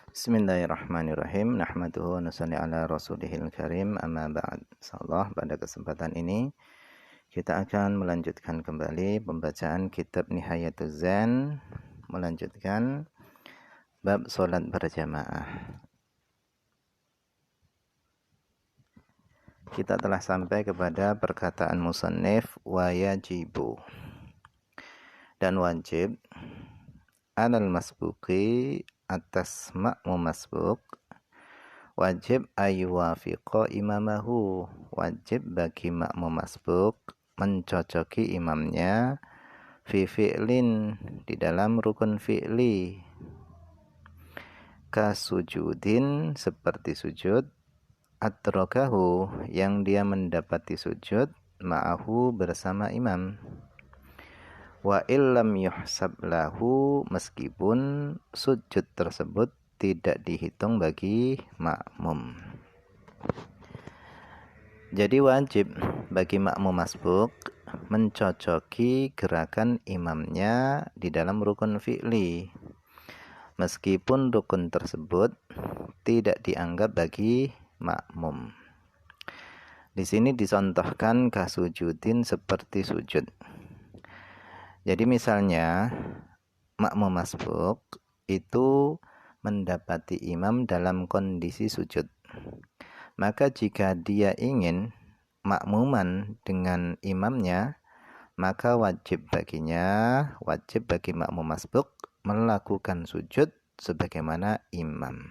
Bismillahirrahmanirrahim. Nahmaduhu wa nusalli ala rasulihil karim. Amma ba'd. Insyaallah pada kesempatan ini kita akan melanjutkan kembali pembacaan kitab Nihayatuz Zan, melanjutkan bab salat berjamaah. Kita telah sampai kepada perkataan musannif wa yajibu, dan wajib alal masbuqi, atas makmum masbuk, wajib ayuwafiqa imamahu, wajib bagi makmum masbuk mencocoki imamnya fi fi'lin, di dalam rukun fi'li, kasujudin, seperti sujud, atrokahu, yang dia mendapati sujud, ma'ahu, bersama imam, wa illam yuhsab lahu, meskipun sujud tersebut tidak dihitung bagi makmum. Jadi wajib bagi makmum masbuk mencocoki gerakan imamnya di dalam rukun fi'li, meskipun rukun tersebut tidak dianggap bagi makmum. Di sini dicontohkan kasujudin, seperti sujud. Jadi misalnya makmum masbuk itu mendapati imam dalam kondisi sujud. Maka jika dia ingin makmuman dengan imamnya, maka wajib bagi makmum masbuk melakukan sujud sebagaimana imam.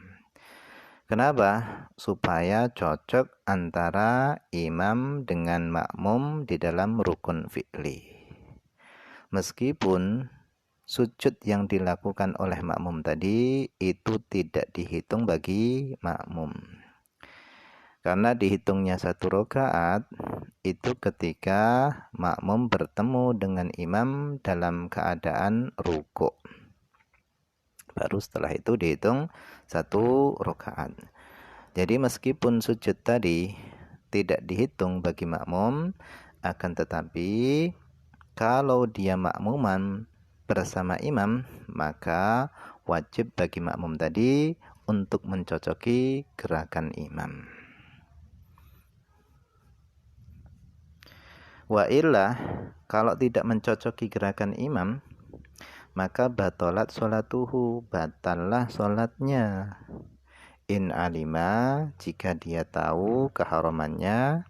Kenapa? Supaya cocok antara imam dengan makmum di dalam rukun fi'li. Meskipun sujud yang dilakukan oleh makmum tadi itu tidak dihitung bagi makmum, karena dihitungnya satu rakaat itu ketika makmum bertemu dengan imam dalam keadaan rukuk, baru setelah itu dihitung satu rakaat. Jadi meskipun sujud tadi tidak dihitung bagi makmum, akan tetapi kalau dia makmuman bersama imam, maka wajib bagi makmum tadi untuk mencocoki gerakan imam. Wa illa, kalau tidak mencocoki gerakan imam, maka batalat sholatuhu, batallah sholatnya. In alima, jika dia tahu keharamannya,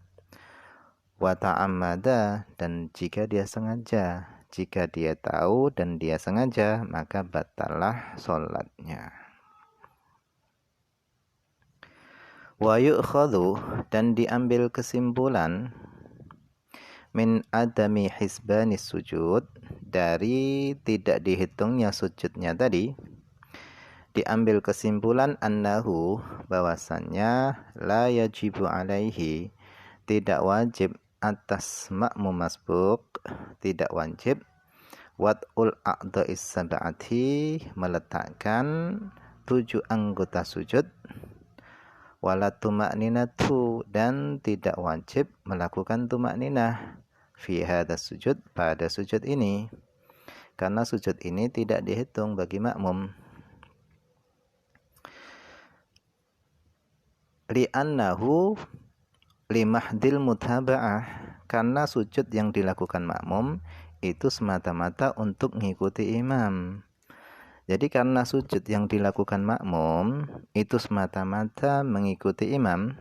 wa ta'ammada, dan jika dia sengaja. Jika dia tahu dan dia sengaja, maka batalah sholatnya. Wa yu'khadhu, dan diambil kesimpulan, min adami hisbanis sujud, dari tidak dihitungnya sujudnya tadi, diambil kesimpulan annahu, bahwasannya la yajibu alaihi, tidak wajib atas makmum masbuk, tidak wajib wad'ul a'dha'is sab'ati, meletakkan 7 anggota sujud, wala tuma'ninatu, dan tidak wajib melakukan tuma'ninah fi hadas sujud, pada sujud ini, karena sujud ini tidak dihitung bagi makmum. Li'annahu limahdil mutaba'ah, karena sujud yang dilakukan makmum itu semata-mata untuk mengikuti imam. Jadi karena sujud yang dilakukan makmum itu semata-mata mengikuti imam,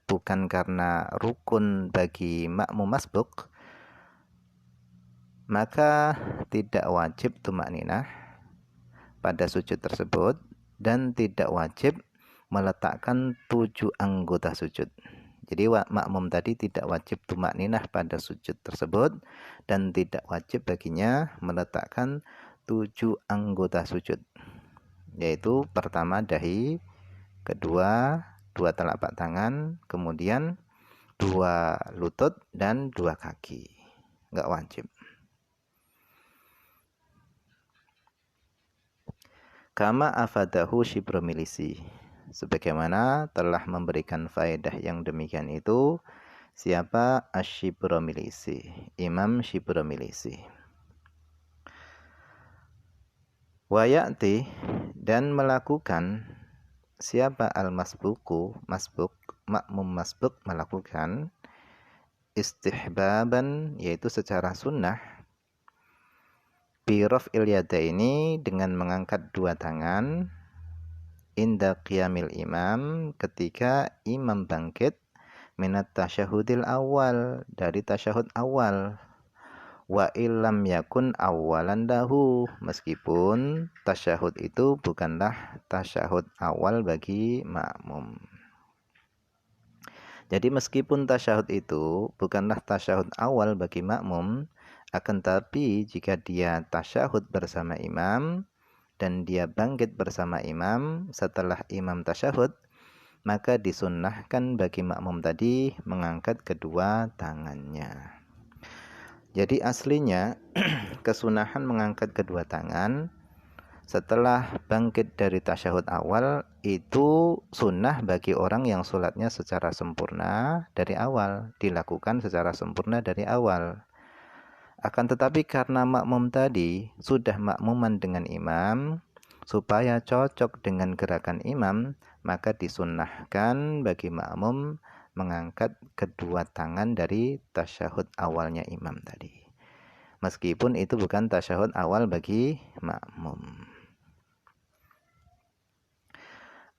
bukan karena rukun bagi makmum masbuk, maka tidak wajib tumakninah pada sujud tersebut, dan tidak wajib meletakkan 7 anggota sujud. Jadi makmum tadi tidak wajib tumakninah pada sujud tersebut, dan tidak wajib baginya meletakkan 7 anggota sujud, yaitu pertama dahi, kedua 2 telapak tangan, kemudian 2 lutut, dan 2 kaki. Enggak wajib. Kama afadahu Shibromilisi, sebagaimana telah memberikan faedah yang demikian itu siapa? Asy-Shibromilisi, Imam Shibromilisi. Wa ya'ti, dan melakukan siapa al-masbuku, makmum masbuk melakukan istihbaban, yaitu secara sunnah, bi raf'il yadaini, dengan mengangkat dua tangan, inda qiyamil imam, ketika imam bangkit, minat tasyahudil awal, dari tasyahud awal, wa illam yakun awalan lahu, meskipun tasyahud itu bukanlah tasyahud awal bagi makmum. Jadi meskipun tasyahud itu bukanlah tasyahud awal bagi makmum, akan tapi jika dia tasyahud bersama imam dan dia bangkit bersama imam setelah imam tasyahud, maka disunnahkan bagi makmum tadi mengangkat kedua tangannya. Jadi aslinya kesunahan mengangkat kedua tangan setelah bangkit dari tasyahud awal itu sunnah bagi orang yang sholatnya secara sempurna dari awal, dilakukan secara sempurna dari awal. Akan tetapi karena makmum tadi sudah makmuman dengan imam, supaya cocok dengan gerakan imam, maka disunnahkan bagi makmum mengangkat kedua tangan dari tasyahud awalnya imam tadi. Meskipun itu bukan tasyahud awal bagi makmum.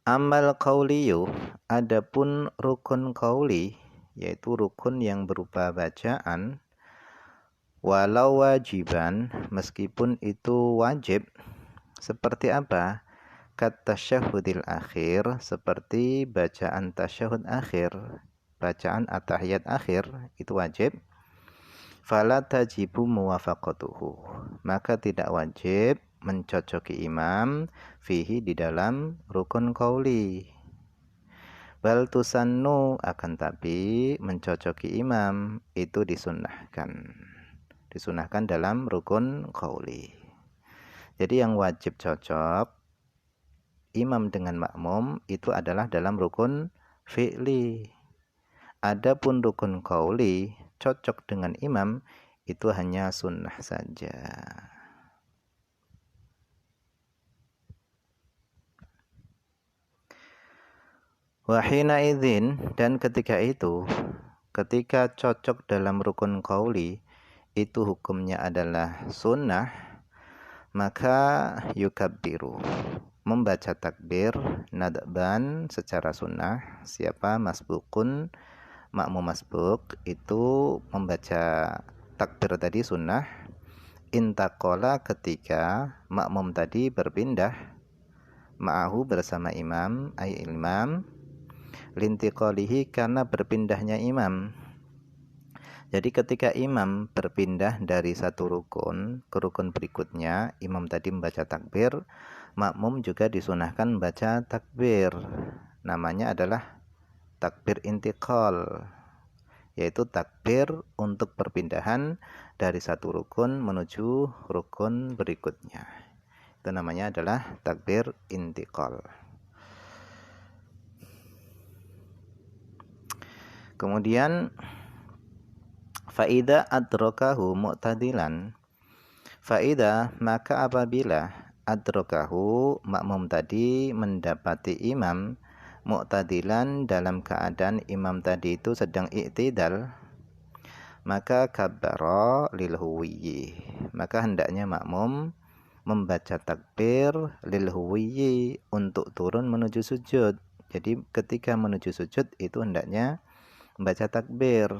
Amal qauliyu, adapun rukun qauli, yaitu rukun yang berupa bacaan, walau wajiban, meskipun itu wajib, seperti apa? Kata tasyahudil akhir, seperti bacaan tasyahud akhir, bacaan at-tahiyat akhir, itu wajib. Fala tajibu muwafaqatuhu, maka tidak wajib mencocoki imam fihi, di dalam rukun qauli. Bal tusannu, akan tapi mencocoki imam itu disunnahkan dalam rukun qauli. Jadi yang wajib cocok imam dengan makmum itu adalah dalam rukun fi'li. Adapun rukun qauli cocok dengan imam itu hanya sunnah saja. Wahina idzin, dan ketika itu, ketika cocok dalam rukun qauli itu hukumnya adalah sunnah, maka yukabbiru, membaca takbir nadban secara sunnah. Siapa masbukun, makmum masbuk itu membaca takbir tadi sunnah. Intaqala, ketika makmum tadi berpindah, ma'ahu bersama imam, ay imam, lintiqalihi, karena berpindahnya imam. Jadi ketika imam berpindah dari satu rukun ke rukun berikutnya, imam tadi membaca takbir, makmum juga disunahkan membaca takbir. Namanya adalah takbir intiqal, yaitu takbir untuk perpindahan dari satu rukun menuju rukun berikutnya. Itu namanya adalah takbir intiqal. Kemudian faida adrakahu mu'tadilan, faida, maka apabila adrakahu, makmum tadi mendapati imam mu'tadilan, dalam keadaan imam tadi itu sedang i'tidal, maka kabbara lil huwiyyi, maka hendaknya makmum membaca takbir lil huwiyyi, untuk turun menuju sujud. Jadi ketika menuju sujud itu hendaknya membaca takbir.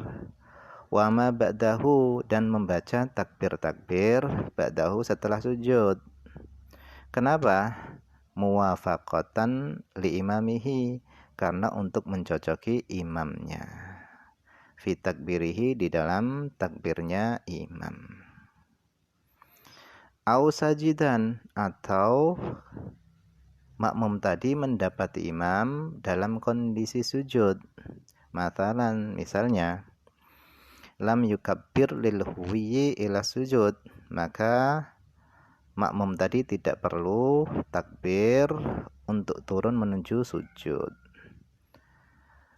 Wa ma ba'dahu, dan membaca takbir-takbir ba'dahu setelah sujud. Kenapa? Muwafaqatan li imamihi, karena untuk mencocoki imamnya. Fi takbirihi, di dalam takbirnya imam. Au sajidan, atau makmum tadi mendapati imam dalam kondisi sujud. Matalan, misalnya lam yukabbir lil huwiyyi ila sujud, maka makmum tadi tidak perlu takbir untuk turun menuju sujud.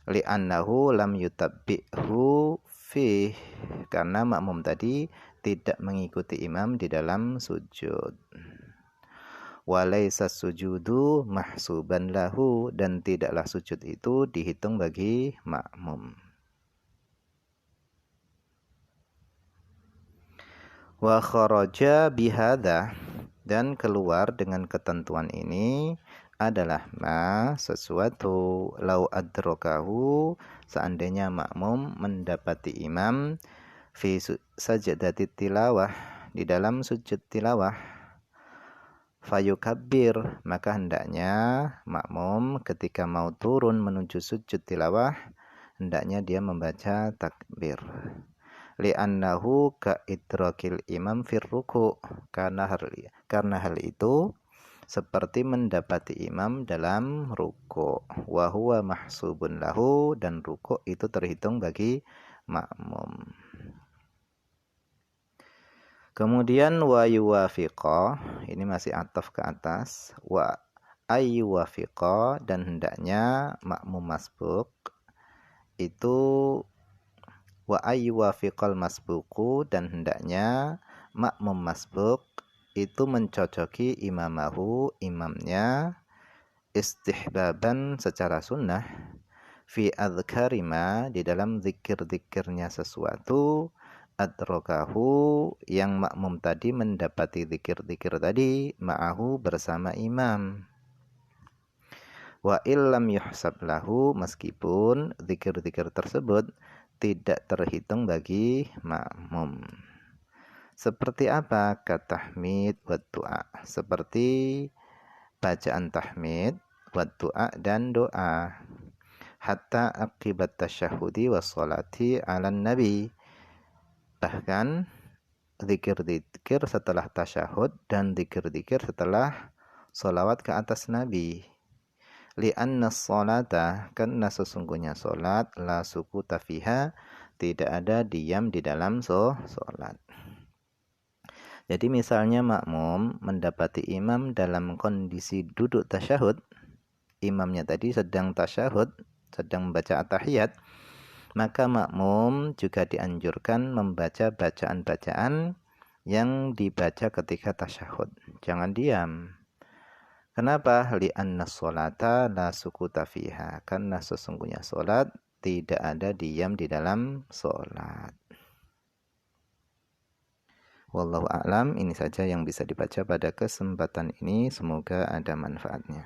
Li'annahu lam yutabbi'hu fih, karena makmum tadi tidak mengikuti imam di dalam sujud. Walaysa sujudu mahsuban lahu, dan tidaklah sujud itu dihitung bagi makmum. Wa kharaja bihadza, dan keluar dengan ketentuan ini adalah sesuatu lau adrakahu, seandainya makmum mendapati imam fi sajdatit tilawah, di dalam sujud tilawah, fayukabbir, maka hendaknya makmum ketika mau turun menuju sujud tilawah, hendaknya dia membaca takbir. Li'annahu ka'idrakil imam fir ruku', karena hal itu seperti mendapati imam dalam ruku'. Wa huwa mahsubun lahu, dan ruku' itu terhitung bagi makmum. Kemudian wa yuwafiqa, ini masih ataf ke atas, wa ayyuwafiqa, dan hendaknya makmum masbuk itu wa ayyuwafiqal masbuku, dan hendaknya makmum masbuk itu mencocoki imamahu, imamnya, istihbaban secara sunnah, fi adhkarima, di dalam zikir-zikirnya sesuatu, adrakahu, yang makmum tadi mendapati zikir-zikir tadi, ma'ahu, bersama imam. Wa illam yuhsab lahu, meskipun zikir-zikir tersebut tidak terhitung bagi makmum. Seperti apa? Katahmid wa du'a, seperti bacaan tahmid wa du'a, dan doa. Hatta akibat tasyahudi wa sholati ala nabi, bahkan zikir-zikir setelah tasyahud dan zikir-zikir setelah sholawat ke atas Nabi. Li'anna sholata, karena sesungguhnya sholat, la sukuta fiha, tidak ada diam di dalam sholat. Jadi misalnya makmum mendapati imam dalam kondisi duduk tasyahud, imamnya tadi sedang tasyahud, sedang membaca at-tahiyat, maka makmum juga dianjurkan membaca bacaan-bacaan yang dibaca ketika tasyahud. Jangan diam. Kenapa? Li'anna sholata la sukuta fiha, karena sesungguhnya sholat tidak ada diam di dalam sholat. Wallahu a'lam. Ini saja yang bisa dibaca pada kesempatan ini. Semoga ada manfaatnya.